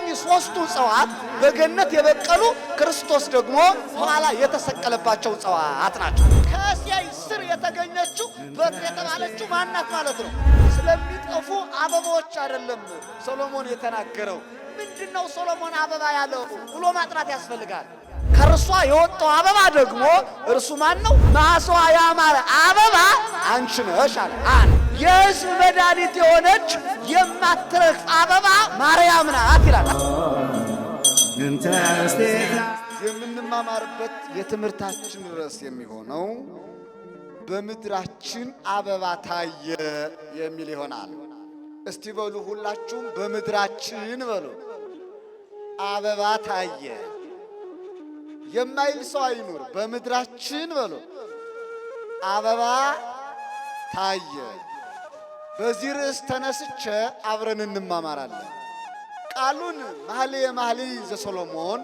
እነኚህ ሶስቱ ዕፅዋት በገነት የበቀሉ ክርስቶስ ደግሞ ኋላ የተሰቀለባቸው ዕፅዋት ናቸው። ከእሴይ ስር የተገኘችው በትር የተባለችው ማናት ማለት ነው? ስለሚጠፉ አበቦች አይደለም ሰሎሞን የተናገረው። ምንድነው ሰሎሞን አበባ ያለው ብሎ ማጥራት ያስፈልጋል። ከርሷ የወጣው አበባ ደግሞ እርሱ ማን ነው? መዓዛዋ ያማረ አበባ አንቺ ነሽ አለ። የሕዝብ መድኃኒት የሆነች የማትረግፍ አበባ ማርያም ናት ይላል። የምንማማርበት የትምህርታችን ርዕስ የሚሆነው በምድራችን አበባ ታየ የሚል ይሆናል። እስቲ በሉ ሁላችሁም በምድራችን በሉ። አበባ ታየ የማይል ሰው አይኑር። በምድራችን በሉ አበባ ታየ። በዚህ ርዕስ ተነስቼ አብረን እንማማራለን። ቃሉን መኃልየ መኃልይ ዘሰሎሞን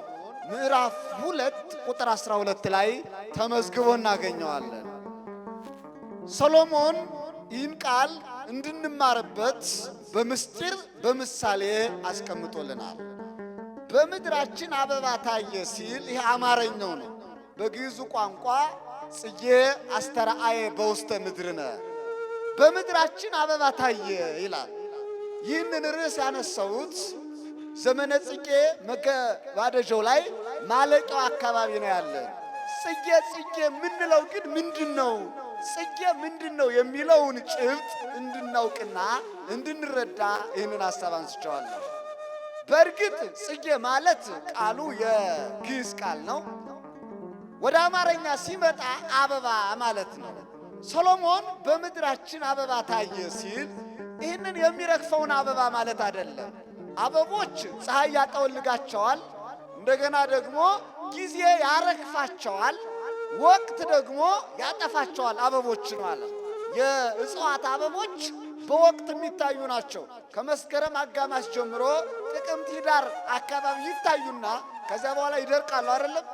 ምዕራፍ 2 ቁጥር 12 ላይ ተመዝግቦ እናገኘዋለን። ሰሎሞን ይህን ቃል እንድንማርበት በምስጢር በምሳሌ አስቀምጦልናል። በምድራችን አበባ ታየ ሲል ይህ አማርኛው ነው። በግዕዙ ቋንቋ ጽጌ አስተርአየ በውስተ ምድርነ፣ በምድራችን አበባ ታየ ይላል። ይህንን ርዕስ ያነሳሁት ዘመነ ጽጌ መገባደጃው ላይ ማለቂያው አካባቢ ነው ያለን። ጽጌ ጽጌ የምንለው ግን ምንድነው? ጽጌ ምንድነው የሚለውን ጭብጥ እንድናውቅና እንድንረዳ ይህንን ሐሳብ አንስቼዋለሁ። በእርግጥ ጽጌ ማለት ቃሉ የግዕዝ ቃል ነው። ወደ አማርኛ ሲመጣ አበባ ማለት ነው። ሰሎሞን በምድራችን አበባ ታየ ሲል ይህንን የሚረግፈውን አበባ ማለት አይደለም። አበቦች ፀሐይ ያጠወልጋቸዋል፣ እንደገና ደግሞ ጊዜ ያረግፋቸዋል፣ ወቅት ደግሞ ያጠፋቸዋል። አበቦች ማለት የእጽዋት አበቦች በወቅት የሚታዩ ናቸው። ከመስከረም አጋማሽ ጀምሮ ጥቅምት ኅዳር አካባቢ ይታዩና ከዚያ በኋላ ይደርቃሉ አይደለም።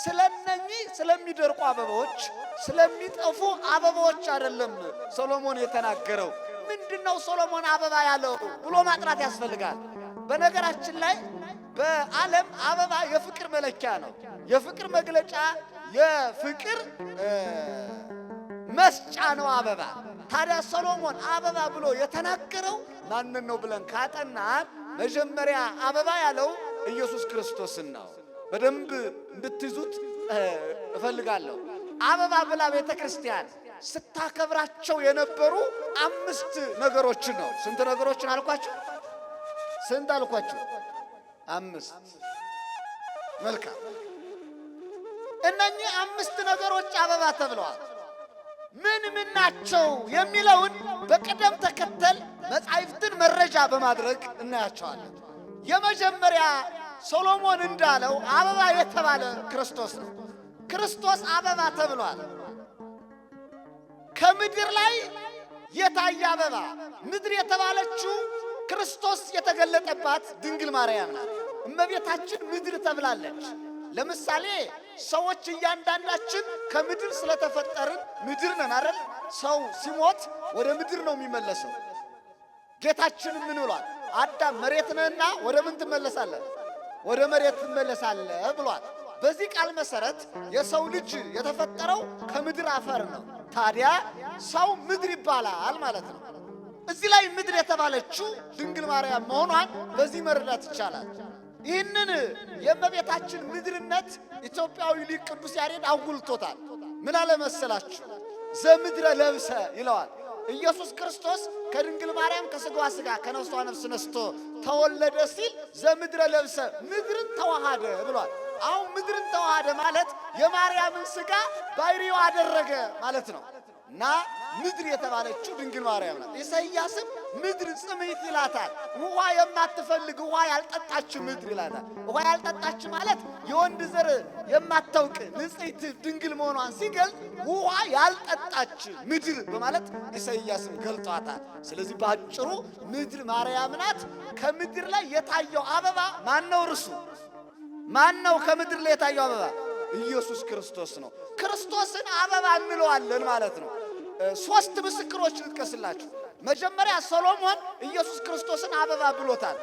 ስለነኚህ ስለሚደርቁ አበቦች ስለሚጠፉ አበቦች አይደለም ሰሎሞን የተናገረው። ምንድነው ሰሎሞን አበባ ያለው ብሎ ማጥራት ያስፈልጋል። በነገራችን ላይ በዓለም አበባ የፍቅር መለኪያ ነው፣ የፍቅር መግለጫ፣ የፍቅር መስጫ ነው አበባ። ታዲያ ሰሎሞን አበባ ብሎ የተናገረው ማንን ነው ብለን ካጠናን መጀመሪያ አበባ ያለው ኢየሱስ ክርስቶስን ነው። በደንብ እንድትይዙት እፈልጋለሁ። አበባ ብላ ቤተ ክርስቲያን ስታከብራቸው የነበሩ 5 ነገሮችን ነው። ስንት ነገሮችን አልኳችሁ? ስንት አልኳችሁ? 5። መልካም። እነኚህ 5 ነገሮች አበባ ተብለዋል። ምን ምን ናቸው የሚለውን በቅደም ተከተል መጻሕፍትን መረጃ በማድረግ እናያቸዋለን። የመጀመሪያ ሰሎሞን እንዳለው አበባ የተባለ ክርስቶስ ነው። ክርስቶስ አበባ ተብሏል። ከምድር ላይ የታየ አበባ ምድር የተባለችው ክርስቶስ የተገለጠባት ድንግል ማርያም ናት። እመቤታችን ምድር ተብላለች። ለምሳሌ ሰዎች እያንዳንዳችን ከምድር ስለተፈጠርን ምድር ነን አይደል? ሰው ሲሞት ወደ ምድር ነው የሚመለሰው። ጌታችን ምን ብሏል? አዳም መሬት ነህና ወደ ምን ትመለሳለህ? ወደ መሬት ትመለሳለህ ብሏል። በዚህ ቃል መሰረት የሰው ልጅ የተፈጠረው ከምድር አፈር ነው። ታዲያ ሰው ምድር ይባላል ማለት ነው። እዚህ ላይ ምድር የተባለችው ድንግል ማርያም መሆኗን በዚህ መረዳት ይቻላል። ይህንን የእመቤታችን ምድርነት ኢትዮጵያዊ ሊቅ ቅዱስ ያሬድ አጉልቶታል። ምን አለ መሰላችሁ? ዘምድረ ለብሰ ይለዋል። ኢየሱስ ክርስቶስ ከድንግል ማርያም ከሥጋዋ ሥጋ ከነፍሷ ነፍስ ነስቶ ተወለደ ሲል ዘምድረ ለብሰ ምድርን ተዋሃደ ብሏል። አሁን ምድርን ተዋሃደ ማለት የማርያምን ሥጋ ባሕርዩ አደረገ ማለት ነው። እና ምድር የተባለችው ድንግል ማርያም ናት። ኢሳይያስም ምድር ጽምይት ይላታል። ውሃ የማትፈልግ ውሃ ያልጠጣች ምድር ይላታል። ውሃ ያልጠጣች ማለት የወንድ ዘር የማታውቅ ንጽሕት ድንግል መሆኗን ሲገልጽ ውሃ ያልጠጣች ምድር በማለት ኢሳይያስም ገልጧታል። ስለዚህ በአጭሩ ምድር ማርያም ናት። ከምድር ላይ የታየው አበባ ማነው? እርሱ ማነው? ከምድር ላይ የታየው አበባ ኢየሱስ ክርስቶስ ነው። ክርስቶስን አበባ እንለዋለን ማለት ነው። 3 ምስክሮች ልጥቀስላችሁ። መጀመሪያ ሰሎሞን ኢየሱስ ክርስቶስን አበባ ብሎታል።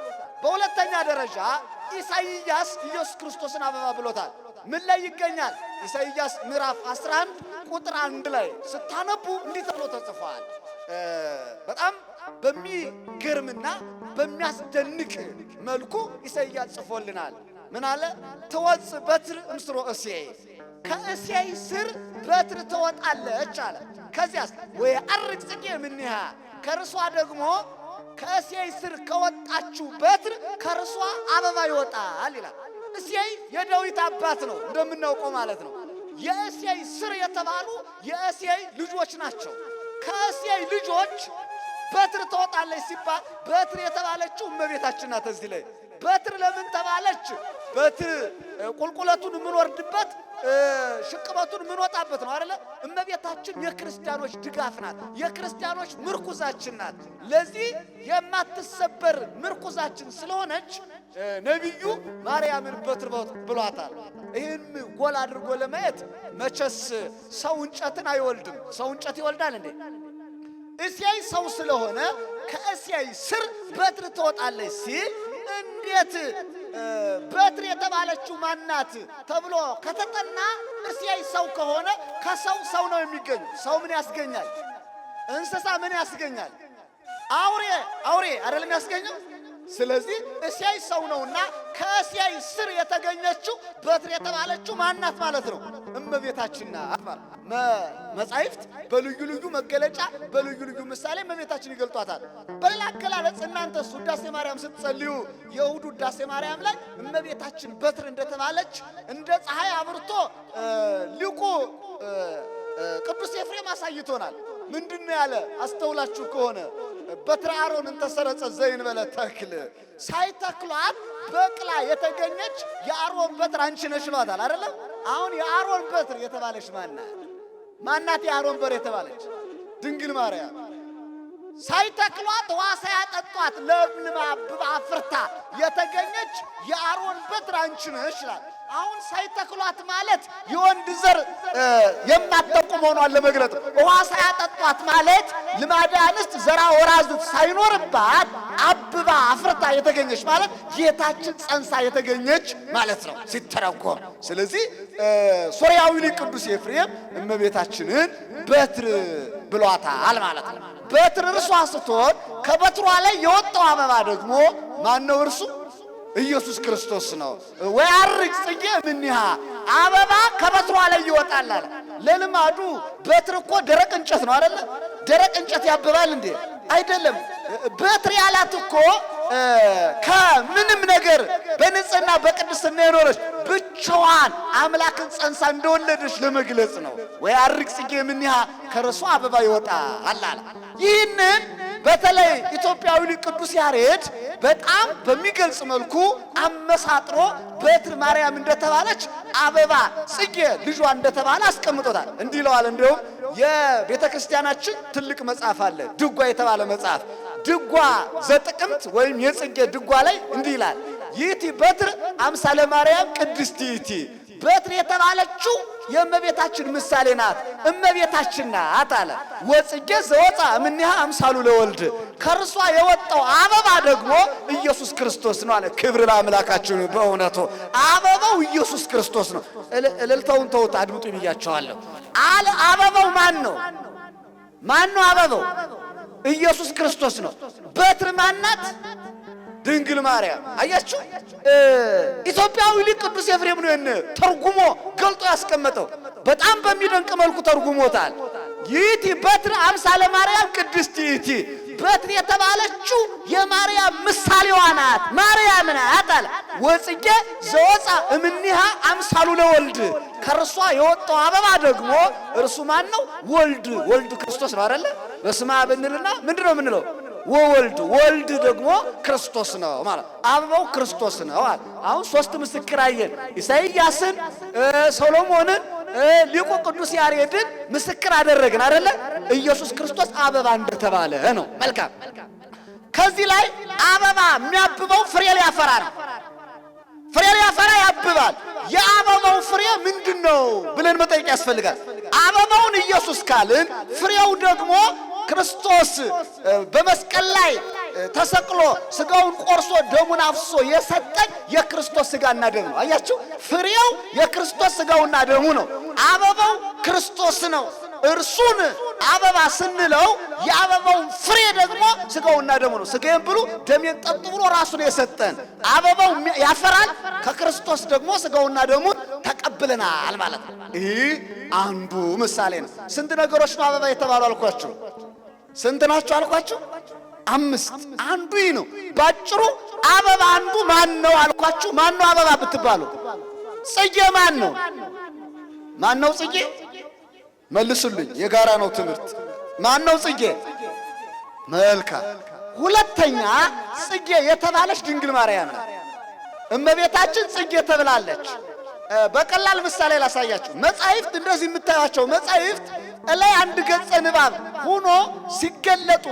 በሁለተኛ ደረጃ ኢሳይያስ ኢየሱስ ክርስቶስን አበባ ብሎታል። ምን ላይ ይገኛል? ኢሳይያስ ምዕራፍ 11 ቁጥር 1 ላይ ስታነቡ እንዲህ ተብሎ ተጽፏል። በጣም በሚገርምና በሚያስደንቅ መልኩ ኢሳይያስ ጽፎልናል። ምን አለ? ትወጽ በትር እምስሮ እሴይ፣ ከእሴይ ስር በትር ትወጣለች አለ። ከዚያስ ወየዐርግ ጽጌ እምኔሃ፣ ከርሷ ደግሞ ከእሴይ ስር ከወጣችው በትር ከርሷ አበባ ይወጣል ይላል። እሴይ የዳዊት አባት ነው እንደምናውቀው ማለት ነው። የእሴይ ስር የተባሉ የእሴይ ልጆች ናቸው። ከእሴይ ልጆች በትር ትወጣለች ሲባል በትር የተባለችው እመቤታችን ናት። እዚህ ላይ በትር ለምን ተባለች? በትር ቁልቁለቱን የምንወርድበት ሽቅበቱን የምንወጣበት ነው አይደለ? እመቤታችን የክርስቲያኖች ድጋፍ ናት። የክርስቲያኖች ምርኩዛችን ናት። ለዚህ የማትሰበር ምርኩዛችን ስለሆነች ነቢዩ ማርያምን በትር ብሏታል። ይህን ጎል አድርጎ ለማየት መቼስ ሰው እንጨትን አይወልድም። ሰው እንጨት ይወልዳል እንዴ? እሴይ ሰው ስለሆነ ከእሴይ ስር በትር ትወጣለች ሲል እንዴት በትር የተባለችው ማናት ተብሎ ከተጠና እሴይ ሰው ከሆነ ከሰው ሰው ነው የሚገኙ። ሰው ምን ያስገኛል? እንስሳ ምን ያስገኛል? አውሬ አይደለም ያስገኘው። ስለዚህ እሴይ ሰው ነውና ከእሴይ ስር የተገኘችው በትር የተባለችው ማናት ማለት ነው? እመቤታችን ናት። መጻሕፍት በልዩ ልዩ መገለጫ በልዩ ልዩ ምሳሌ እመቤታችን ይገልጧታል። በሌላ አገላለጽ እናንተስ ውዳሴ ማርያም ስትጸልዩ የእሑድ ውዳሴ ማርያም ላይ እመቤታችን በትር እንደተባለች እንደ ፀሐይ አብርቶ ሊቁ ቅዱስ ኤፍሬም አሳይቶናል። ምንድነው ያለ? አስተውላችሁ ከሆነ በትረ አሮን እንተሰረጸ ዘእንበለ ተክል፣ ሳይተክሏት በቅላ የተገኘች የአሮን በትር አንቺ ነሽ ይሏታል አይደለም? አሁን የአሮን በትር የተባለች ማናት? የአሮን በትር የተባለች ድንግል ማርያም። ሳይተክሏት ውሃ ሳያጠጧት ለምልማ አብባ አፍርታ የተገኘች የአሮን በትር አንቺ ነሽ ይላል። አሁን ሳይተክሏት ማለት የወንድ ዘር የማትጠቁ መሆኗን ለመግለጥ፣ ውሃ ሳያጠጧት ማለት ልማደ አንስት ዘራ ወራዝት ሳይኖርባት አብባ አፍርታ የተገኘች ማለት ጌታችን ጸንሳ የተገኘች ማለት ነው ሲተረጎም። ስለዚህ ሶርያዊ ሊቅ ቅዱስ ኤፍሬም እመቤታችንን በትር ብሏታል ማለት ነው። በትር እርሷ ስትሆን ከበትሯ ላይ የወጣው አበባ ደግሞ ማን ነው? እርሱ ኢየሱስ ክርስቶስ ነው። ወየዐርግ ጽጌ እምኔሃ፣ አበባ ከበትሯ ላይ ይወጣል አለ። ለልማዱ በትር እኮ ደረቅ እንጨት ነው አይደለ? ደረቅ እንጨት ያብባል እንዴ? አይደለም። በትር ያላት እኮ ከምንም ነገር በንጽህና በቅድስና የኖረች ብቻዋን አምላክን ጸንሳ እንደወለደች ለመግለጽ ነው። ወየዐርግ ጽጌ እምኔሃ፣ ከርሷ አበባ ይወጣል አለ። ይህንን በተለይ ኢትዮጵያዊ ቅዱስ ያሬድ በጣም በሚገልጽ መልኩ አመሳጥሮ በትር ማርያም እንደተባለች አበባ ጽጌ ልጇ እንደተባለ አስቀምጦታል። እንዲህ ይለዋል። እንደውም የቤተ ክርስቲያናችን ትልቅ መጽሐፍ አለ፣ ድጓ የተባለ መጽሐፍ። ድጓ ዘጥቅምት ወይም የጽጌ ድጓ ላይ እንዲህ ይላል። ይእቲ በትር አምሳለ ማርያም ቅድስት ይእቲ፣ በትር የተባለችው የእመቤታችን ምሳሌ ናት፣ እመቤታችን ናት አለ። ወጽጌ ዘወፃ እምኔሃ አምሳሉ ለወልድ፣ ከርሷ የወጣው አበባ ደግሞ ኢየሱስ ክርስቶስ ነው አለ። ክብር ለአምላካችን። በእውነቱ አበባው ኢየሱስ ክርስቶስ ነው። እልልታውን ተውት፣ አድምጡ ብያቸዋለሁ። አበባው ማን ነው? አበባው ኢየሱስ ክርስቶስ ነው። በትር ማናት? ድንግል ማርያም። አያችሁ፣ ኢትዮጵያዊ ሊቅ ቅዱስ ኤፍሬም ነው ተርጉሞ ገልጦ ያስቀመጠው። በጣም በሚደንቅ መልኩ ተርጉሞታል። ይእቲ በትር አምሳለ ማርያም ቅድስት ይእቲ፣ በትር የተባለችው የማርያም ምሳሌዋ ናት፣ ማርያም ናት አለ። ወጽጌ ዘወፃ እምኔሃ አምሳሉ ለወልድ፣ ከርሷ የወጣው አበባ ደግሞ እርሱ ማን ነው? ወልድ ክርስቶስ ነው አይደለ? በስመ አብ እንልና ምንድን ነው የምንለው? ወልድ ደግሞ ክርስቶስ ነው ማለት። አበባው ክርስቶስ ነው አለ። አሁን ሶስት ምስክር አየን። ኢሳይያስን፣ ሰሎሞንን፣ ሊቁ ቅዱስ ያሬድን ምስክር አደረግን አይደለ? ኢየሱስ ክርስቶስ አበባ እንደተባለ ነው። መልካም። ከዚህ ላይ አበባ የሚያብበው ፍሬ ሊያፈራ ነው። ፍሬ ሊያፈራ ያብባል። የአበባው ፍሬ ምንድነው ብለን መጠየቅ ያስፈልጋል። አበባውን ኢየሱስ ካልን ፍሬው ደግሞ ክርስቶስ በመስቀል ላይ ተሰቅሎ ስጋውን ቆርሶ ደሙን አፍሶ የሰጠን የክርስቶስ ስጋና ደም ነው። አያችሁ፣ ፍሬው የክርስቶስ ስጋውና ደሙ ነው። አበባው ክርስቶስ ነው። እርሱን አበባ ስንለው የአበባው ፍሬ ደግሞ ስጋውና ደሙ ነው። ስጋዬን ብሉ ደሜን ጠጡ ብሎ ራሱን የሰጠን አበባው ያፈራል። ከክርስቶስ ደግሞ ስጋውና ደሙን ተቀብለናል ማለት ነው። ይህ አንዱ ምሳሌ ነው። ስንት ነገሮች ነው አበባ የተባሉ አልኳችሁ? ስንት ናቸው አልኳችሁ? 5። አንዱ ይህ ነው ባጭሩ። አበባ አንዱ ማን ነው አልኳችሁ? ማን ነው አበባ ብትባሉ? ጽጌ ማን ነው? ማን ነው ጽጌ? መልሱልኝ። የጋራ ነው ትምህርት። ማን ነው ጽጌ? መልካም። ሁለተኛ ጽጌ የተባለች ድንግል ማርያም ናት። እመቤታችን ጽጌ ተብላለች። በቀላል ምሳሌ ላሳያችሁ። መጻሕፍት እንደዚህ የምታዩቸው መጻሕፍት ላይ አንድ ገጸ ንባብ ሆኖ ሲገለጡ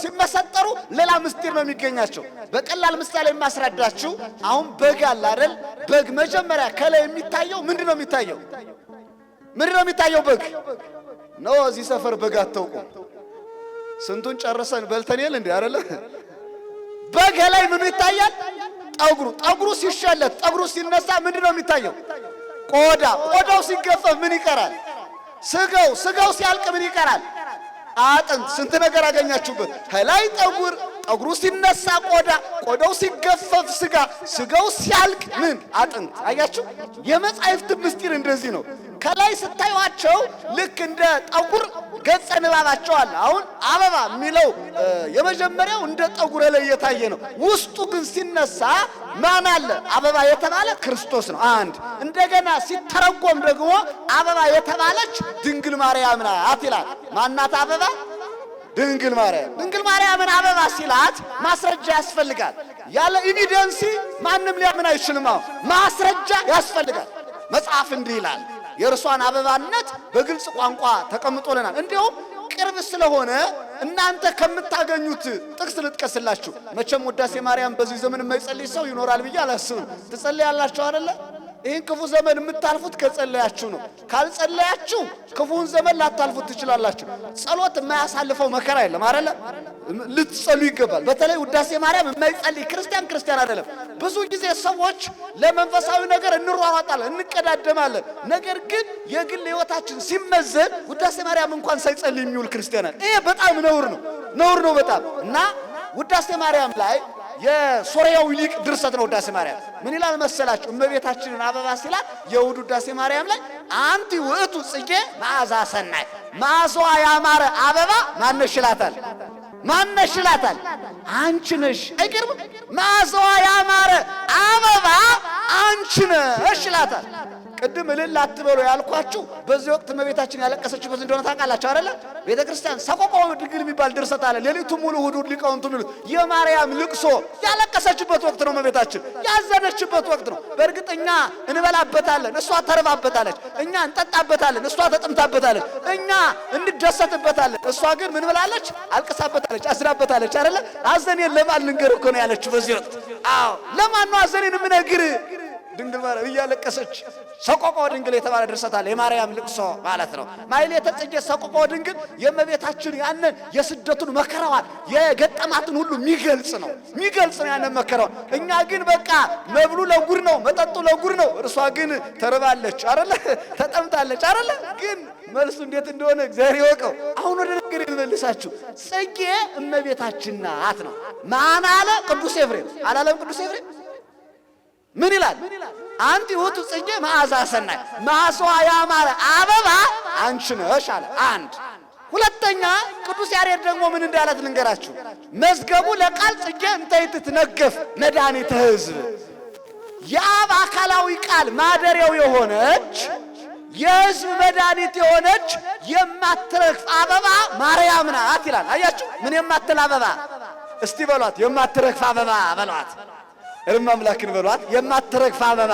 ሲመሰጠሩ ሌላ ምስጢር ነው የሚገኛቸው። በቀላል ምሳሌ የማስረዳችሁ አሁን በግ አለ አይደል? በግ መጀመሪያ ከላይ የሚታየው ምንድን ነው የሚታየው? ምንድን ነው የሚታየው? በግ ነው። እዚህ ሰፈር በግ አታውቁም። ስንቱን ጨርሰን በልተን የለ እንዴ አይደለ? በግ ላይ ምን ይታያል? ጠጉሩ ሲሸለት ጠጉሩ ሲነሳ ምንድን ነው የሚታየው? ቆዳው ሲገፈፍ ምን ይቀራል? ስጋው ሲያልቅ ምን ይቀራል? አጥንት። ስንት ነገር አገኛችሁበት። ከላይ ጠጉሩ ሲነሳ ቆዳው ሲገፈፍ ስጋው ሲያልቅ ምን? አጥንት። አያችሁ፣ የመጻሕፍት ምስጢር እንደዚህ ነው። ከላይ ስታዩአቸው ልክ እንደ ጠጉር ገጸ ንባባቸው አለ። አሁን አበባ የሚለው የመጀመሪያው እንደ ጠጉር ላይ የታየ ነው። ውስጡ ግን ሲነሳ ማን አለ? አበባ የተባለ ክርስቶስ ነው። አንድ እንደገና ሲተረጎም ደግሞ አበባ የተባለች ድንግል ማርያም ናት ይላል። ማናት አበባ? ድንግል ማርያም። ድንግል ማርያምን አበባ ሲላት ማስረጃ ያስፈልጋል። ያለ ኤቪደንሲ ማንም ሊያምን አይችልም። ማስረጃ ያስፈልጋል። መጽሐፍ እንዲህ ይላል። የእርሷን አበባነት በግልጽ ቋንቋ ተቀምጦልናል። እንዲሁም ቅርብ ስለሆነ እናንተ ከምታገኙት ጥቅስ ልጥቀስላችሁ። መቼም ውዳሴ ማርያም በዚህ ዘመን የማይጸልይ ሰው ይኖራል ብዬ አላስብም። ትጸልያላችሁ አይደለ? ይህን ክፉ ዘመን የምታልፉት ከጸለያችሁ ነው። ካልጸለያችሁ ክፉን ዘመን ላታልፉት ትችላላችሁ። ጸሎት የማያሳልፈው መከራ የለም አይደለ? ልትጸሉ ይገባል። በተለይ ውዳሴ ማርያም የማይጸልይ ክርስቲያን አይደለም። ብዙ ጊዜ ሰዎች ለመንፈሳዊ ነገር እንሯሯጣለን፣ እንቀዳደማለን። ነገር ግን የግል ሕይወታችን ሲመዘን ውዳሴ ማርያም እንኳን ሳይጸልይ የሚውል ክርስቲያን አለ። ይሄ በጣም ነውር ነው በጣም። እና ውዳሴ ማርያም ላይ የሶርያዊ ሊቅ ድርሰት ነው። ውዳሴ ማርያም ምን ይላል መሰላችሁ? እመቤታችንን አበባ ሲላት የውዱ ውዳሴ ማርያም ላይ አንቲ ውእቱ ጽጌ መዓዛ ሰናይ፣ መዓዛዋ ያማረ አበባ ማነሽ ይላታል? ማነሽ ይላታል? አንቺ ነሽ። አይገርም? መዓዛዋ ያማረ አበባ አንቺ ነሽ ይላታል። ቅድም እልል አትበሉ ያልኳችሁ በዚህ ወቅት እመቤታችን ያለቀሰችበት እንደሆነ ታውቃላችሁ አይደለ? ቤተ ክርስቲያን ሰቆቃወ ድንግል የሚባል ድርሰት አለ። ሌሊቱን ሙሉ እሑድ ሊቃውንቱ የሚሉት የማርያም ልቅሶ ያለቀሰችበት ወቅት ነው። እመቤታችን ያዘነችበት ወቅት ነው። በእርግጥ እኛ እንበላበታለን፣ እሷ ተርባበታለች። እኛ እንጠጣበታለን፣ እሷ ተጠምታበታለች። እኛ እንደሰትበታለን፣ እሷ ግን ምን ብላለች? አልቅሳበታለች፣ አዝናበታለች አይደለ? አዘኔን ለማን ልንገር እኮ ነው ያለችው በዚህ ወቅት። አዎ ለማን ነው አዘኔን የምነግር? ድንግል ማርያም እያለቀሰች ሰቆቃወ ድንግል የተባለ ድርሰት አለ። የማርያም ልቅሶ ማለት ነው። ማሕሌተ ጽጌ ሰቆቃወ ድንግል የእመቤታችን ያንን የስደቱን መከራዋን የገጠማትን ሁሉ የሚገልጽ ነው ያንን መከራዋን። እኛ ግን በቃ መብሉ ለጉድ ነው፣ መጠጡ ለጉድ ነው። እርሷ ግን ተርባለች አይደለ? ተጠምታለች አይደለ? ግን መልሱ እንዴት እንደሆነ እግዚአብሔር ይወቀው። አሁን ወደ ነገር ልመልሳችሁ። ጽጌ እመቤታችን ናት ነው። ማን አለ? ቅዱስ ኤፍሬም አላለም? ቅዱስ ኤፍሬም ምን ይላል? አንቲ ውእቱ ጽጌ መዓዛ ሰናይ፣ መዓዛዋ ያማረ አበባ አንቺ ነሽ አለ። አንድ ሁለተኛ ቅዱስ ያሬድ ደግሞ ምን እንዳላት ልንገራችሁ። መዝገቡ ለቃል ጽጌ እንተ ይትነገፍ መድኃኒተ ሕዝብ፣ የአብ አካላዊ ቃል ማደሪያው የሆነች የሕዝብ መድኃኒት የሆነች የማትረግፍ አበባ ማርያም ናት ይላል። አያችሁ? ምን የማትል አበባ? እስቲ በሏት፣ የማትረግፍ አበባ በሏት። እርም አምላክን በሏት፣ የማትረግፍ አበባ።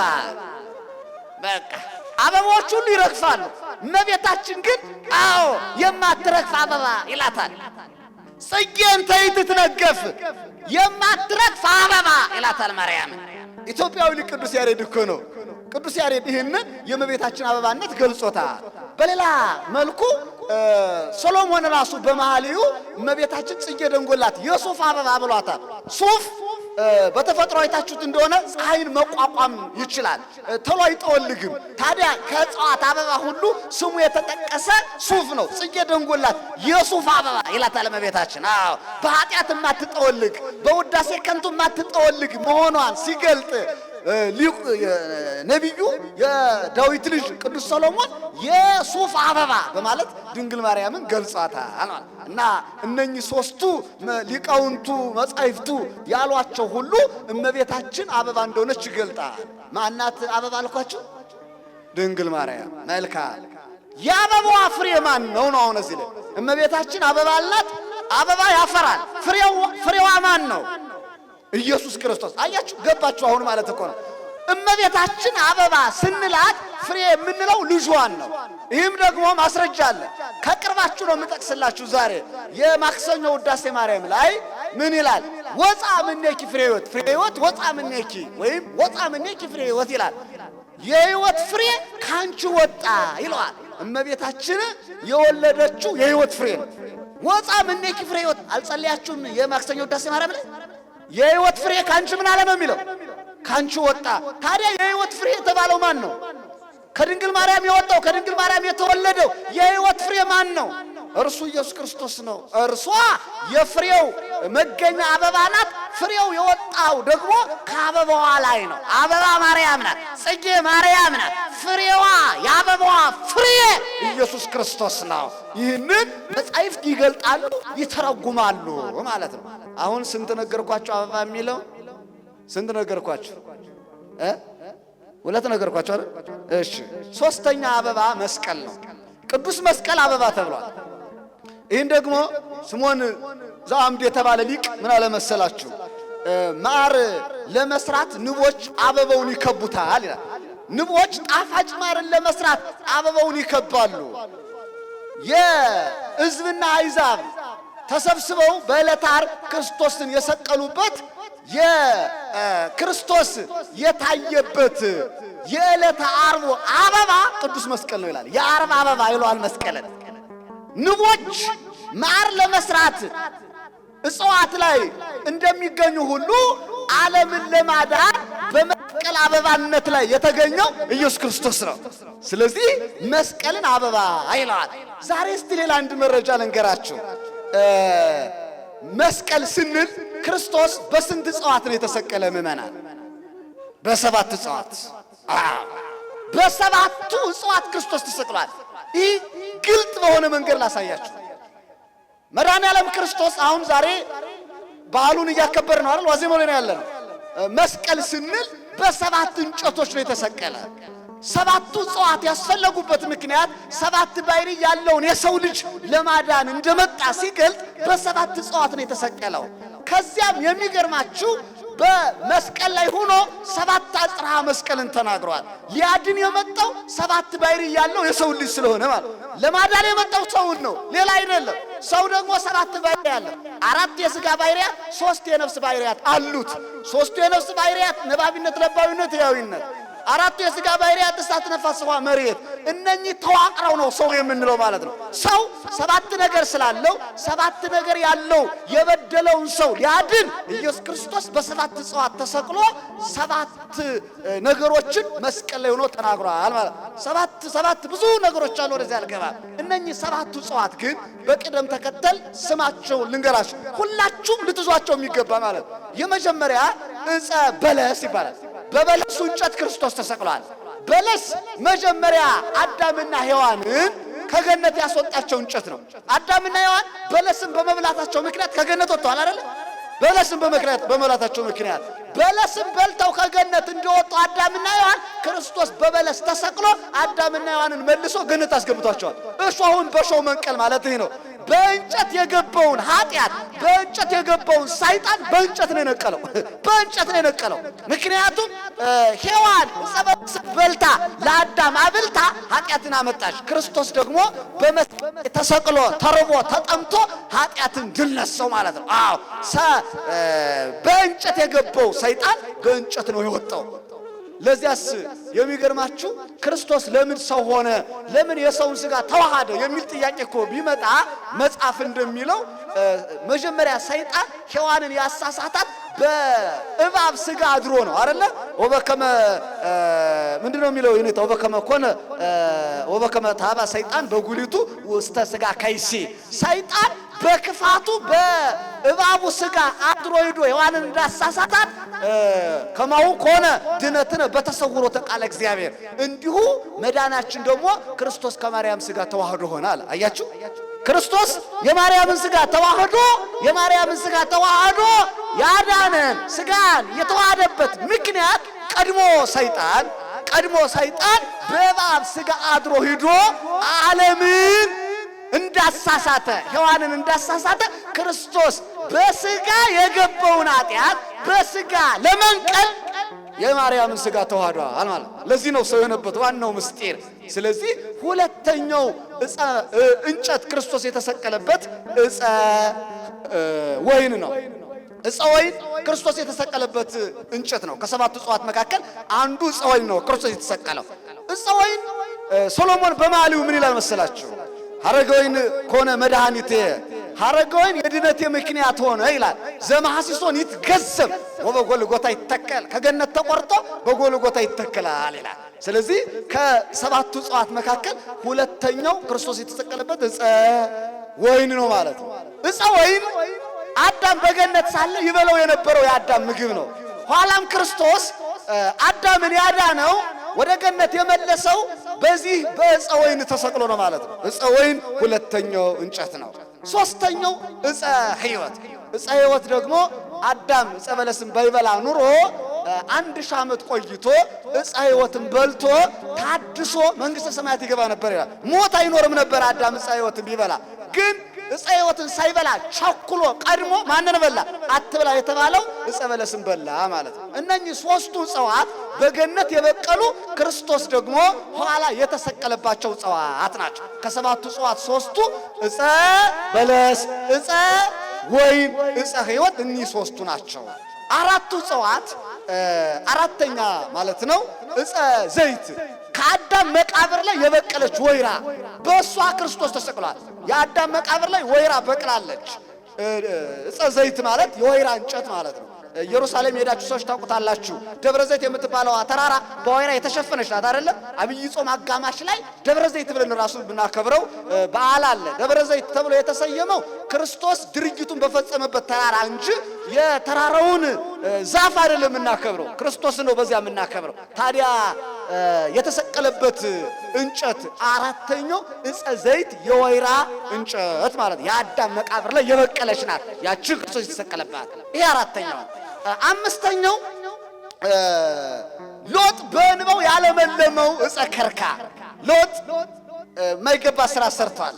በቃ አበቦች ሁሉ ይረግፋሉ። እመቤታችን ግን አዎ የማትረግፍ አበባ ይላታል። ጽጌ እንተ ይትነገፍ የማትረግፍ አበባ ይላታል ማርያም። ኢትዮጵያዊ ሊቅ ቅዱስ ያሬድ እኮ ነው። ቅዱስ ያሬድ ይህንን የእመቤታችን አበባነት ገልጾታል። በሌላ መልኩ ሰሎሞን ራሱ በመኃልዩ እመቤታችን ጽጌ ደንጎላት የሱፍ አበባ ብሏታል። ሱፍ በተፈጥሮ አይታችሁት እንደሆነ ፀሐይን መቋቋም ይችላል፣ ቶሎ አይጠወልግም። ታዲያ ከእጽዋት አበባ ሁሉ ስሙ የተጠቀሰ ሱፍ ነው። ጽጌ ደንጎላት የሱፍ አበባ ይላታል እመቤታችን። አዎ በኃጢአት የማትጠወልግ በውዳሴ ከንቱ የማትጠወልግ መሆኗን ሲገልጥ ነቢዩ የዳዊት ልጅ ቅዱስ ሰሎሞን የሱፍ አበባ በማለት ድንግል ማርያምን ገልጿታል። እና እነኚህ ሶስቱ ሊቃውንቱ መጻሕፍቱ ያሏቸው ሁሉ እመቤታችን አበባ እንደሆነች ይገልጣል። ማናት አበባ አልኳችሁ? ድንግል ማርያም። መልካም። የአበባዋ ፍሬ ማን ነው ነው? አሁን እዚህ ላይ እመቤታችን አበባ አላት፣ አበባ ያፈራል። ፍሬዋ ማን ነው? ኢየሱስ ክርስቶስ። አያችሁ፣ ገባችሁ አሁን ማለት እኮ ነው። እመቤታችን አበባ ስንላት ፍሬ የምንለው ልጇን ነው። ይህም ደግሞ ማስረጃ አለ። ከቅርባችሁ ነው የምጠቅስላችሁ። ዛሬ የማክሰኞ ውዳሴ ማርያም ላይ ምን ይላል? ወፃ ምኔኪ ፍሬ ሕይወት፣ ፍሬ ሕይወት ወፃ ምኔኪ ወይም ወፃ ምኔኪ ፍሬ ሕይወት ይላል። የሕይወት ፍሬ ካንቺ ወጣ ይለዋል። እመቤታችን የወለደችው የሕይወት ፍሬ ነው። ወፃ ምኔኪ ፍሬ ሕይወት አልጸለያችሁም? የማክሰኞ ውዳሴ ማርያም ላይ የሕይወት ፍሬ ካንቺ ምን አለ ነው የሚለው? ካንቺ ወጣ። ታዲያ የሕይወት ፍሬ የተባለው ማን ነው? ከድንግል ማርያም የወጣው ከድንግል ማርያም የተወለደው የሕይወት ፍሬ ማን ነው? እርሱ ኢየሱስ ክርስቶስ ነው። እርሷ የፍሬው መገኛ አበባ ናት። ፍሬው የወጣው ደግሞ ከአበባዋ ላይ ነው። አበባ ማርያም ናት፣ ጽጌ ማርያም ናት። ፍሬዋ የአበባዋ ፍሬ ኢየሱስ ክርስቶስ ነው። ይህንን መጻሕፍት ይገልጣሉ፣ ይተረጉማሉ ማለት ነው። አሁን ስንት ነገርኳቸው? አበባ የሚለው ስንት ነገርኳቸው? ሁለት ነገርኳቸው አይደል? እሺ፣ ሶስተኛ አበባ መስቀል ነው። ቅዱስ መስቀል አበባ ተብሏል። ይህን ደግሞ ስምዖን ዘአምድ የተባለ ሊቅ ምን አለ መሰላችሁ? ማር ለመስራት ንቦች አበባውን ይከቡታል ይላል። ንቦች ጣፋጭ ማርን ለመስራት አበባውን ይከባሉ። የሕዝብና አሕዛብ ተሰብስበው በዕለተ ዓርብ ክርስቶስን የሰቀሉበት የክርስቶስ የታየበት የዕለተ ዓርቡ አበባ ቅዱስ መስቀል ነው ይላል። የዓርብ አበባ ይለዋል መስቀልን። ንቦች ማር ለመስራት እጽዋት ላይ እንደሚገኙ ሁሉ ዓለምን ለማዳን በመስቀል አበባነት ላይ የተገኘው ኢየሱስ ክርስቶስ ነው። ስለዚህ መስቀልን አበባ ይለዋል። ዛሬ እስቲ ሌላ አንድ መረጃ ልንገራችሁ። መስቀል ስንል ክርስቶስ በስንት እጽዋት ነው የተሰቀለ? ምእመናን በሰባት እጽዋት። በሰባቱ እጽዋት ክርስቶስ ተሰቅሏል። ይህ ግልጥ በሆነ መንገድ ላሳያችሁ። መድኃኔዓለም ክርስቶስ አሁን ዛሬ በዓሉን እያከበር ነው አይደል? ዋዜማው ላይ ነው ያለነው። መስቀል ስንል በሰባት እንጨቶች ነው የተሰቀለ። ሰባቱ እጽዋት ያስፈለጉበት ምክንያት ሰባት ባሕርይ ያለውን የሰው ልጅ ለማዳን እንደመጣ ሲገልጥ በሰባት እጽዋት ነው የተሰቀለው። ከዚያም የሚገርማችሁ በመስቀል ላይ ሆኖ ሰባት አጽርሐ መስቀልን ተናግሯል። ሊያድን የመጣው ሰባት ባሕርይ ያለው የሰው ልጅ ስለሆነ ማለት ለማዳን የመጣው ሰውን ነው፣ ሌላ አይደለም። ሰው ደግሞ ሰባት ባሕርይ ያለው፣ አራት የሥጋ ባሕርያት፣ ሶስት የነፍስ ባሕርያት አሉት። ሶስቱ የነፍስ ባሕርያት ነባቢነት፣ ለባዊነት፣ ሕያዊነት። አራቱ የሥጋ ባሕርያት እሳት፣ ነፋስ፣ ውሃ፣ መሬት። እነኚህ ተዋቅረው ነው ሰው የምንለው ማለት ነው። ሰው ሰባት ነገር ስላለው ሰባት ነገር ያለው የበደለውን ሰው ሊያድን ኢየሱስ ክርስቶስ በሰባት እጽዋት ተሰቅሎ ሰባት ነገሮችን መስቀል ላይ ሆኖ ተናግሯል ማለት ነው። ሰባት ብዙ ነገሮች አሉ፣ ወደዚያ አልገባም። እነኚህ ሰባቱ እጽዋት ግን በቅደም ተከተል ስማቸውን ልንገራችሁ፣ ሁላችሁም ልትዟቸው የሚገባ ማለት ነው። የመጀመሪያ ዕፀ በለስ ይባላል። በበለሱ እንጨት ክርስቶስ ተሰቅሏል። በለስ መጀመሪያ አዳምና ሔዋንን ከገነት ያስወጣቸው እንጨት ነው። አዳምና ሔዋን በለስን በመብላታቸው ምክንያት ከገነት ወጥተዋል አይደል? በለስን በመብላታቸው ምክንያት በለስን በልተው ከገነት እንደወጡ አዳምና ሔዋን ክርስቶስ በበለስ ተሰቅሎ አዳምና ሔዋንን መልሶ ገነት አስገብቷቸዋል። እሾሁን በሾህ መንቀል ማለት ይህ ነው። በእንጨት የገባውን ኃጢአት፣ በእንጨት የገባውን ሰይጣን በእንጨት ነው የነቀለው። በእንጨት ነው የነቀለው። ምክንያቱም ሔዋን ዕፀ በልታ ለአዳም አብልታ ኃጢአትን አመጣች። ክርስቶስ ደግሞ በመስቀል ተሰቅሎ ተርቦ ተጠምቶ ኃጢአትን ድል ነሳው ማለት ነው። አዎ በእንጨት የገባው ሰይጣን በእንጨት ነው የወጣው። ለዚያስ የሚገርማችሁ ክርስቶስ ለምን ሰው ሆነ? ለምን የሰውን ሥጋ ተዋሃደ? የሚል ጥያቄ እኮ ቢመጣ መጽሐፍ እንደሚለው መጀመሪያ ሰይጣን ሔዋንን ያሳሳታት በእባብ ሥጋ አድሮ ነው አይደለ? ወበከመ ምንድነው የሚለው ይኔታ ወበከመ ኮነ ወበከመ ታባ ሰይጣን በጉሊቱ ውስተ ሥጋ ከይሲ ሰይጣን በክፋቱ በእባቡ ሥጋ አድሮ ሄዶ ሔዋንን እንዳሳሳታት ከማው ኮነ ድነትነ በተሰውሮ ተቃለ እግዚአብሔር እንዲሁ መዳናችን ደግሞ ክርስቶስ ከማርያም ሥጋ ተዋህዶ ሆናል። አያችሁ ክርስቶስ የማርያምን ሥጋ ተዋህዶ ያዳነን ሥጋን የተዋሃደበት ምክንያት ቀድሞ ሰይጣን በእባብ ሥጋ አድሮ ሄዶ ዓለምን እንዳሳሳተ ሔዋንን እንዳሳሳተ ክርስቶስ በሥጋ የገባውን ኃጢአት በሥጋ ለመንቀል የማርያምን ሥጋ ተዋህዷል ማለት ለዚህ ነው ሰው የሆነበት ዋናው ምስጢር። ስለዚህ ሁለተኛው እንጨት ክርስቶስ የተሰቀለበት ዕፀ ወይን ነው። ዕፀ ወይን ክርስቶስ የተሰቀለበት እንጨት ነው። ከሰባቱ ዕፅዋት መካከል አንዱ ዕፀ ወይን ነው ክርስቶስ የተሰቀለው። ዕፀ ወይን ሶሎሞን በመኃልዩ ምን ይላል መሰላችሁ? ሐረገ ወይን ኮነ መድኃኒቴ ሐረገ ወይን የድነቴ ምክንያት ሆነ ይላል። ዘመሐሲሶን ይትገዘብ ወበጎልጎታ ይተከል ከገነት ተቆርጦ በጎልጎታ ይተከላል ይላል። ስለዚህ ከሰባቱ ዕፅዋት መካከል ሁለተኛው ክርስቶስ የተሰቀለበት ዕፀ ወይን ነው ማለት ነው። ዕፀ ወይን አዳም በገነት ሳለ ይበለው የነበረው የአዳም ምግብ ነው። ኋላም ክርስቶስ አዳምን ያዳነው ወደ ገነት የመለሰው በዚህ በዕፀ ወይን ተሰቅሎ ነው ማለት ነው። ዕፀ ወይን ሁለተኛው እንጨት ነው። ሶስተኛው ዕፀ ሕይወት። ዕፀ ሕይወት ደግሞ አዳም ዕፀ በለስን ባይበላ ኑሮ 1000 ዓመት ቆይቶ ዕፀ ሕይወትን በልቶ ታድሶ መንግሥተ ሰማያት ይገባ ነበር ይላል። ሞት አይኖርም ነበር አዳም ዕፀ ሕይወትን ቢበላ። ግን ዕፀ ሕይወትን ሳይበላ ቸኩሎ ቀድሞ ማንን በላ? አትብላ የተባለው ዕፀ በለስን በላ ማለት ነው። እነኚህ ሶስቱ ዕፅዋት በገነት የበቀሉ ክርስቶስ ደግሞ ኋላ የተሰቀለባቸው ዕፅዋት ናቸው። ከሰባቱ ዕፅዋት ሶስቱ ዕፀ በለስ፣ ዕፀ ወይን፣ ዕፀ ሕይወት እኒህ ሶስቱ ናቸው። አራቱ ዕፅዋት አራተኛ ማለት ነው ዕፀ ዘይት ከአዳም መቃብር ላይ የበቀለች ወይራ በእሷ ክርስቶስ ተሰቅሏል። የአዳም መቃብር ላይ ወይራ በቅላለች። ዕፀ ዘይት ማለት የወይራ እንጨት ማለት ነው። ኢየሩሳሌም ሄዳችሁ ሰዎች ታውቁታላችሁ። ደብረ ዘይት የምትባለው ተራራ በወይራ የተሸፈነች ናት አይደለ? አብይ ጾም አጋማሽ ላይ ደብረ ዘይት ብለን ራሱ ብናከብረው በዓል አለ። ደብረ ዘይት ተብሎ የተሰየመው ክርስቶስ ድርጊቱን በፈጸመበት ተራራ እንጂ የተራራውን ዛፍ አይደለም የምናከብረው፣ ክርስቶስ ነው በዚያ የምናከብረው። ታዲያ የተሰቀለበት እንጨት አራተኛው ዕፀ ዘይት የወይራ እንጨት ማለት የአዳም መቃብር ላይ የበቀለች ናት። ያቺ ክርስቶስ የተሰቀለባት ይሄ አራተኛው። አምስተኛው ሎጥ በእንባው ያለመለመው ዕፀ ከርካ። ሎጥ ማይገባ ስራ ሰርቷል።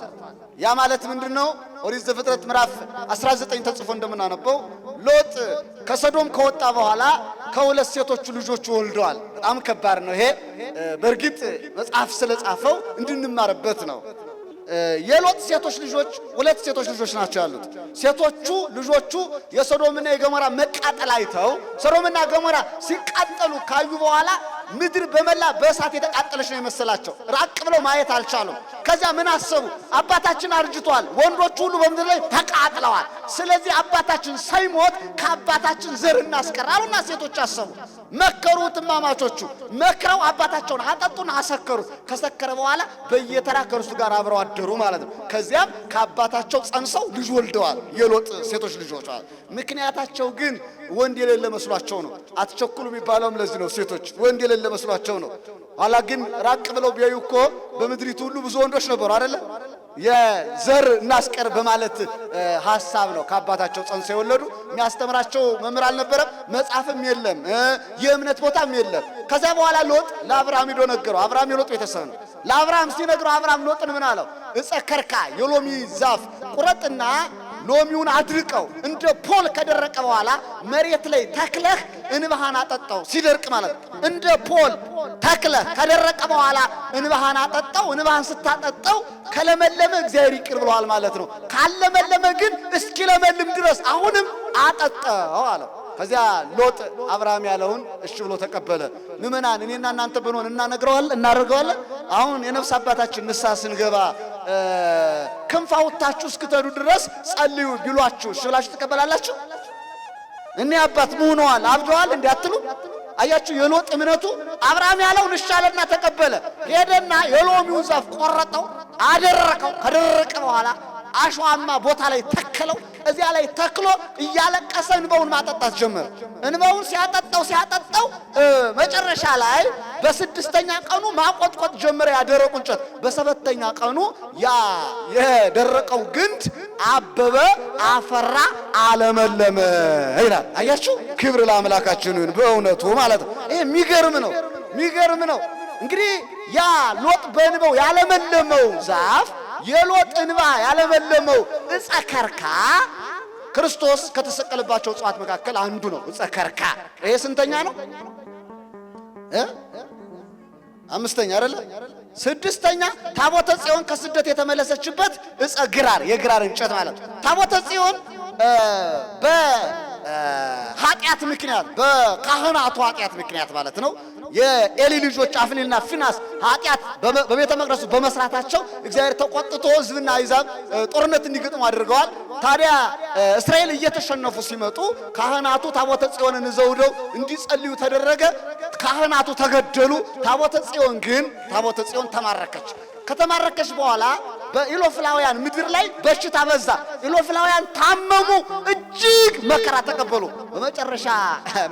ያ ማለት ምንድነው? ኦሪት ዘፍጥረት ምዕራፍ 19 ተጽፎ እንደምናነበው ሎጥ ከሰዶም ከወጣ በኋላ ከሁለት ሴቶች ልጆች ወልደዋል። በጣም ከባድ ነው ይሄ። በእርግጥ መጽሐፍ ስለጻፈው እንድንማርበት ነው። የሎጥ ሴቶች ልጆች ሁለት ሴቶች ልጆች ናቸው ያሉት። ሴቶቹ ልጆቹ የሶዶምና የገሞራ መቃጠል አይተው ሶዶምና ገሞራ ሲቃጠሉ ካዩ በኋላ ምድር በመላ በእሳት የተቃጠለች ነው የመሰላቸው። ራቅ ብለው ማየት አልቻሉም። ከዚያ ምን አሰቡ? አባታችን አርጅቷል፣ ወንዶቹ ሁሉ በምድር ላይ ተቃጥለዋል። ስለዚህ አባታችን ሳይሞት ከአባታችን ዘር እናስቀራሉና ሴቶች አሰቡ። መከሩ። እማማቾቹ መክረው አባታቸውን አጠጡና አሰከሩት። ከሰከረ በኋላ በየተራ ከእርሱ ጋር አብረው አደሩ ማለት ነው። ከዚያም ከአባታቸው ጸንሰው ልጅ ወልደዋል፣ የሎጥ ሴቶች ልጆች። ምክንያታቸው ግን ወንድ የሌለ መስሏቸው ነው። አትቸኩሉ የሚባለውም ለዚህ ነው። ሴቶች ወንድ የሌለ መስሏቸው ነው። ኋላ ግን ራቅ ብለው ቢያዩ እኮ በምድሪቱ ሁሉ ብዙ ወንዶች ነበሩ አይደለ? የዘር እናስቀር በማለት ሐሳብ ነው ከአባታቸው ጸንሰው የወለዱ። የሚያስተምራቸው መምህር አልነበረም፣ መጽሐፍም የለም፣ የእምነት ቦታም የለም። ከዛ በኋላ ሎጥ ለአብርሃም ሄዶ ነገረው። አብርሃም የሎጥ ቤተሰብ ነው። ለአብርሃም ሲነግረው አብርሃም ሎጥን ምን አለው? ዕፀ ከርካ የሎሚ ዛፍ ቁረጥና ሎሚውን አድርቀው እንደ ፖል ከደረቀ በኋላ መሬት ላይ ተክለህ እንባህን አጠጣው። ሲደርቅ ማለት እንደ ፖል ተክለህ ከደረቀ በኋላ እንባህን አጠጣው። እንባህን ስታጠጣው ከለመለመ እግዚአብሔር ይቅር ብለዋል ማለት ነው። ካለመለመ ግን እስኪለመልም ድረስ አሁንም አጠጣው አለ። ከዚያ ሎጥ አብርሃም ያለውን እሺ ብሎ ተቀበለ። ምእመናን እኔና እናንተ ብንሆን እናደርገዋለን። አሁን የነፍስ አባታችን ንስሐ ስንገባ ክንፍ አውጥታችሁ እስክትሄዱ ድረስ ጸልዩ ቢሏችሁ እሺ ብላችሁ ትቀበላላችሁ? እኔ አባት ሆነዋል አብደዋል እንዲያትሉ አያችሁ። የሎጥ እምነቱ አብርሃም ያለውን እሺ አለና ተቀበለ። ሄደና የሎሚውን ዛፍ ቆረጠው፣ አደረቀው። ከደረቀ በኋላ አሸዋማ ቦታ ላይ ተከለው። እዚያ ላይ ተክሎ እያለቀሰ እንባውን ማጠጣት ጀመረ። እንባውን ሲያጠጣው መጨረሻ ላይ በስድስተኛ ቀኑ ማቆጥቆጥ ጀመረ ያደረቁ እንጨት። በሰባተኛ ቀኑ ያ የደረቀው ግንድ አበበ፣ አፈራ፣ አለመለመ ይላል። አያችሁ ክብር ለአምላካችን በእውነቱ ማለት ነው። ይሄ የሚገርም ነው። እንግዲህ ያ ሎጥ በእንባው ያለመለመው ዛፍ የሎጥ እንባ ያለመለመው ዕፀ ከርካ ክርስቶስ ከተሰቀለባቸው እጽዋት መካከል አንዱ ነው። ዕፀ ከርካ ይሄ ስንተኛ ነው? አምስተኛ አይደለ? ስድስተኛ ታቦተ ጽዮን ከስደት የተመለሰችበት ዕፀ ግራር የግራር እንጨት ማለት ነው። ታቦተ ጽዮን በኃጢአት ምክንያት በካህናቱ ኃጢአት ምክንያት ማለት ነው የኤሊ ልጆች አፍኒንና ፊናስ ኃጢአት በቤተ መቅደሱ በመስራታቸው እግዚአብሔር ተቆጥቶ ሕዝብና አሕዛብ ጦርነት እንዲገጥሙ አድርገዋል። ታዲያ እስራኤል እየተሸነፉ ሲመጡ ካህናቱ ታቦተ ጽዮንን ዘውደው እንዲጸልዩ ተደረገ። ካህናቱ ተገደሉ። ታቦተ ጽዮን ተማረከች። ከተማረከች በኋላ በኢሎፍላውያን ምድር ላይ በሽታ በዛ። ኢሎፍላውያን ታመሙ፣ እጅግ መከራ ተቀበሉ። በመጨረሻ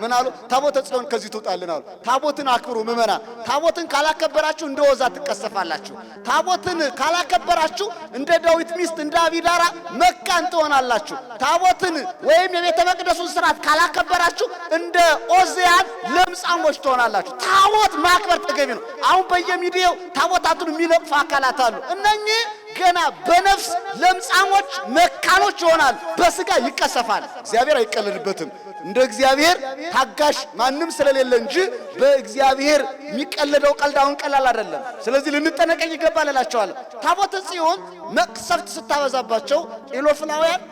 ምን አሉ? ታቦተ ጽዮን ከዚህ ትውጣልን አሉ። ታቦትን አክብሩ ምእመናን። ታቦትን ካላከበራችሁ እንደ ወዛ ትቀሰፋላችሁ። ታቦትን ካላከበራችሁ እንደ ዳዊት ሚስት እንደ አቢዳራ መካን ትሆናላችሁ። ታቦትን ወይም የቤተ መቅደሱን ስርዓት ካላከበራችሁ እንደ ኦዚያን ለምጻሞች ትሆናላችሁ። ታቦት ማክበር ተገቢ ነው። አሁን በየሚዲያው ታቦታቱን የሚለቅፉ አካላት አሉ። እነኚህ ገና በነፍስ ለምጻሞች መካኖች ይሆናል፣ በስጋ ይቀሰፋል። እግዚአብሔር አይቀልድበትም። እንደ እግዚአብሔር ታጋሽ ማንም ስለሌለ እንጂ በእግዚአብሔር የሚቀለደው ቀልድ አሁን ቀላል አይደለም። ስለዚህ ልንጠነቀቅ ይገባል እላቸዋለሁ። ታቦተ ጽዮን መቅሰፍት ስታበዛባቸው ኢሎፍላውያን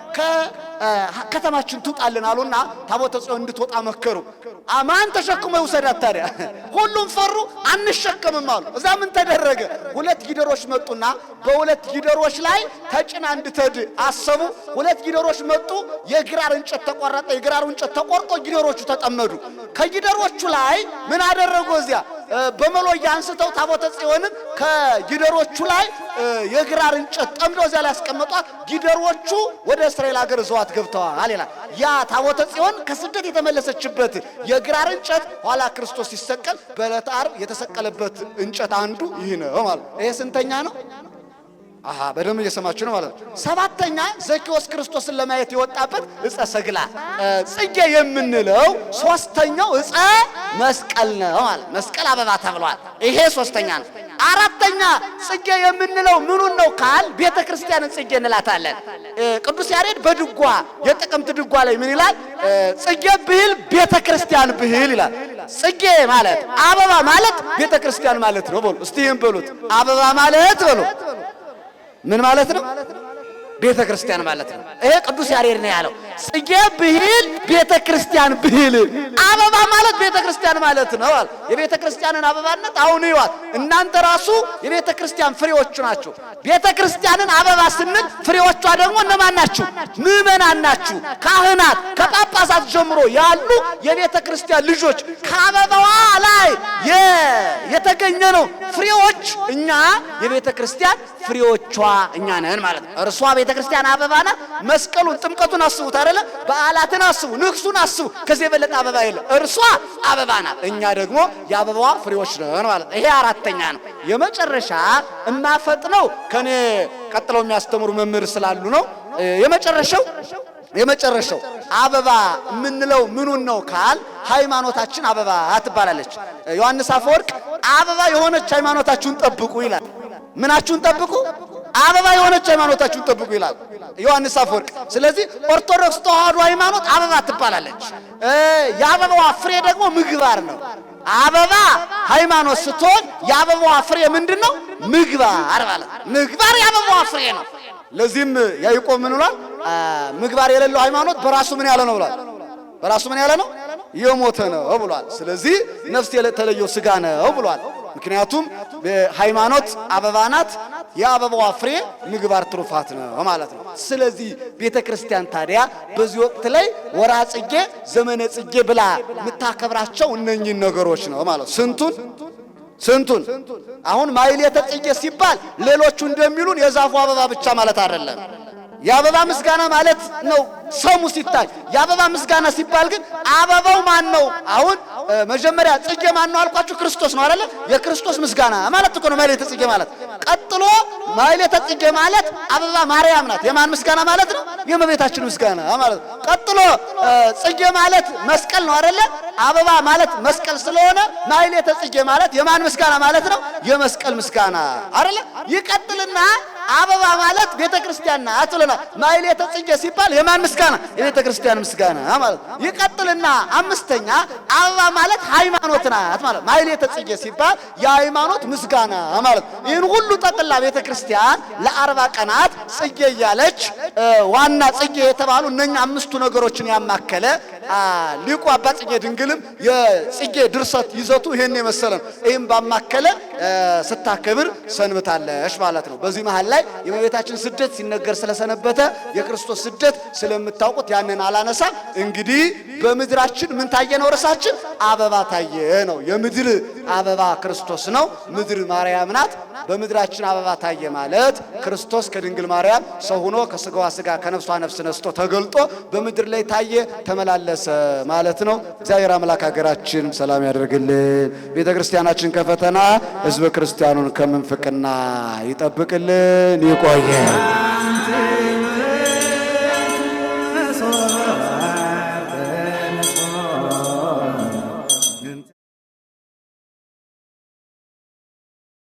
ከተማችን ትውጣልን አሉና ታቦተ ጽዮን እንድትወጣ መከሩ። አማን ተሸክሞ ይውሰዳት። ታዲያ ሁሉም ፈሩ፣ አንሸከምም አሉ። እዛ ምን ተደረገ? ሁለት ጊደሮች መጡና በሁለት ጊደሮች ላይ ተጭና እንድትሄድ አሰቡ። ሁለት ጊደሮች መጡ። የግራር እንጨት ተቆረጠ። የግራሩ እንጨት ተቆርጦ ጊደሮቹ ተጠመዱ። ከጊደሮቹ ላይ ምን አደረጉ? እዚያ በመሎያ አንስተው ታቦተ ጽዮንን ከጊደሮቹ ላይ የግራር እንጨት ጠምደው እዚያ ላይ ያስቀመጧት። ጊደሮቹ ወደ እስራኤል ሀገር ዘዋት ገብተዋል ይላል። ያ ታቦተ ጽዮን ከስደት የተመለሰችበት የግራር እንጨት ኋላ ክርስቶስ ሲሰቀል በዕለተ ዓርብ የተሰቀለበት እንጨት አንዱ ይህ ነው ማለት ነው። ይሄ ስንተኛ ነው? በደንብ እየሰማችሁ ነው ማለት ነው። ሰባተኛ ዘኪዎስ ክርስቶስን ለማየት የወጣበት ዕፀ ሰግላ ጽጌ የምንለው ሶስተኛው ዕፀ መስቀል ነው ማለት መስቀል አበባ ተብሏል። ይሄ ሶስተኛ ነው። አራተኛ ጽጌ የምንለው ምኑን ነው ካል ቤተ ክርስቲያንን ጽጌ እንላታለን። ቅዱስ ያሬድ በድጓ የጥቅምት ድጓ ላይ ምን ይላል? ጽጌ ብሂል ቤተ ክርስቲያን ብሂል ይላል። ጽጌ ማለት አበባ ማለት ቤተ ክርስቲያን ማለት ነው። በሉ እስቲ ይሄን በሉት። አበባ ማለት በሉ ምን ማለት ነው? ቤተ ክርስቲያን ማለት ነው። ይሄ ቅዱስ ያሬድ ነው ያለው። ጽጌ ብሂል ቤተ ክርስቲያን ብሂል፣ አበባ ማለት ቤተ ክርስቲያን ማለት ነው። የቤተ ክርስቲያንን አበባነት አሁን ይዋት እናንተ ራሱ የቤተ ክርስቲያን ፍሬዎቹ ናችሁ። ቤተ ክርስቲያንን አበባ ስንል ፍሬዎቿ ደግሞ እነማን ናችሁ? ምእመናን ናችሁ። ካህናት ከጳጳሳት ጀምሮ ያሉ የቤተ ክርስቲያን ልጆች ከአበባዋ ላይ የተገኘ ነው። ፍሬዎች እኛ የቤተ ክርስቲያን ፍሬዎቿ እኛ ነን ማለት ነው። እርሷ ቤተ ክርስቲያን አበባ ናት። መስቀሉን ጥምቀቱን አስቡት አይደለ? በዓላትን አስቡ፣ ንግሱን አስቡ። ከዚህ የበለጠ አበባ የለም። እርሷ አበባ ናት፣ እኛ ደግሞ የአበባዋ ፍሬዎች ነን ማለት ነው። ይሄ አራተኛ ነው። የመጨረሻ እናፈጥነው ከኔ ቀጥለው የሚያስተምሩ መምህር ስላሉ ነው። የመጨረሻው አበባ የምንለው ምኑን ነው ካል ሃይማኖታችን አበባ ትባላለች። ዮሐንስ አፈወርቅ አበባ የሆነች ሃይማኖታችሁን ጠብቁ ይላል። ምናችሁን ጠብቁ? አበባ የሆነች ሃይማኖታችሁን ጠብቁ ይላል ዮሐንስ አፈወርቅ። ስለዚህ ኦርቶዶክስ ተዋህዶ ሃይማኖት አበባ ትባላለች። የአበባዋ ፍሬ ደግሞ ምግባር ነው። አበባ ሃይማኖት ስትሆን የአበባዋ ፍሬ ምንድነው? ምግባር ማለት ምግባር የአበባዋ ፍሬ ነው። ለዚህም ያዕቆብ ምን ብሏል? ምግባር የሌለው ሃይማኖት በራሱ ምን ያለ ነው ብሏል? በራሱ ምን ያለ ነው የሞተ ነው ብሏል። ስለዚህ ነፍስ የተለየው ስጋ ነው ብሏል። ምክንያቱም ሃይማኖት አበባ ናት፣ የአበባዋ ፍሬ ምግባር ትሩፋት ነው ማለት ነው። ስለዚህ ቤተክርስቲያን ታዲያ በዚህ ወቅት ላይ ወርኃ ጽጌ ዘመነ ጽጌ ብላ የምታከብራቸው እነኚህ ነገሮች ነው ማለት ስንቱን አሁን ማሕሌተ ጽጌ ሲባል ሌሎቹ እንደሚሉን የዛፉ አበባ ብቻ ማለት አይደለም። የአበባ ምስጋና ማለት ነው ሰሙ ሲታይ። የአበባ ምስጋና ሲባል ግን አበባው ማን ነው? አሁን መጀመሪያ ጽጌ ማን ነው አልኳችሁ? ክርስቶስ ነው አይደለ? የክርስቶስ ምስጋና ማለት እኮ ነው ማሕሌተ ጽጌ ማለት። ቀጥሎ ማሕሌተ ጽጌ ማለት አበባ ማርያም ናት። የማን ምስጋና ማለት ነው? የእመቤታችን ምስጋና ማለት ነው። ቀጥሎ ጽጌ ማለት መስቀል ነው አይደለ? አበባ ማለት መስቀል ስለሆነ ማሕሌተ ጽጌ ማለት የማን ምስጋና ማለት ነው? የመስቀል ምስጋና አይደለ? ይቀጥልና አበባ ማለት ቤተክርስቲያን ናት ብለናል። ማሕሌተ ጽጌ ሲባል የማን ምስጋና? የቤተክርስቲያን ምስጋና ማለት። ይቀጥልና አምስተኛ አበባ ማለት ሃይማኖት ናት ማለት። ማሕሌተ ጽጌ ሲባል የሃይማኖት ምስጋና ማለት። ይህን ሁሉ ጠቅላ ቤተክርስቲያን ለ40 ቀናት ጽጌ እያለች ዋና ጽጌ የተባሉ እነኛ አምስቱ ነገሮችን ያማከለ ሊቁ አባ ጽጌ ድንግልም የጽጌ ድርሰት ይዘቱ ይሄን የመሰለ ነው። ይህም ባማከለ ስታከብር ሰንብታለች ማለት ነው። በዚህ መሃል ላይ የእመቤታችን ስደት ሲነገር ስለሰነበተ የክርስቶስ ስደት ስለምታውቁት ያንን አላነሳ። እንግዲህ በምድራችን ምን ታየ ነው? ርዕሳችን አበባ ታየ ነው። የምድር አበባ ክርስቶስ ነው። ምድር ማርያም ናት። በምድራችን አበባ ታየ ማለት ክርስቶስ ከድንግል ማርያም ሰው ሆኖ ከስጋዋ ስጋ ከነፍሷ ነፍስ ነስቶ ተገልጦ በምድር ላይ ታየ፣ ተመላለሰ ማለት ነው። እግዚአብሔር አምላክ ሀገራችን ሰላም ያደርግልን። ቤተክርስቲያናችን ከፈተና ሕዝበ ክርስቲያኑን ከምንፍቅና ይጠብቅልን። ይቆየ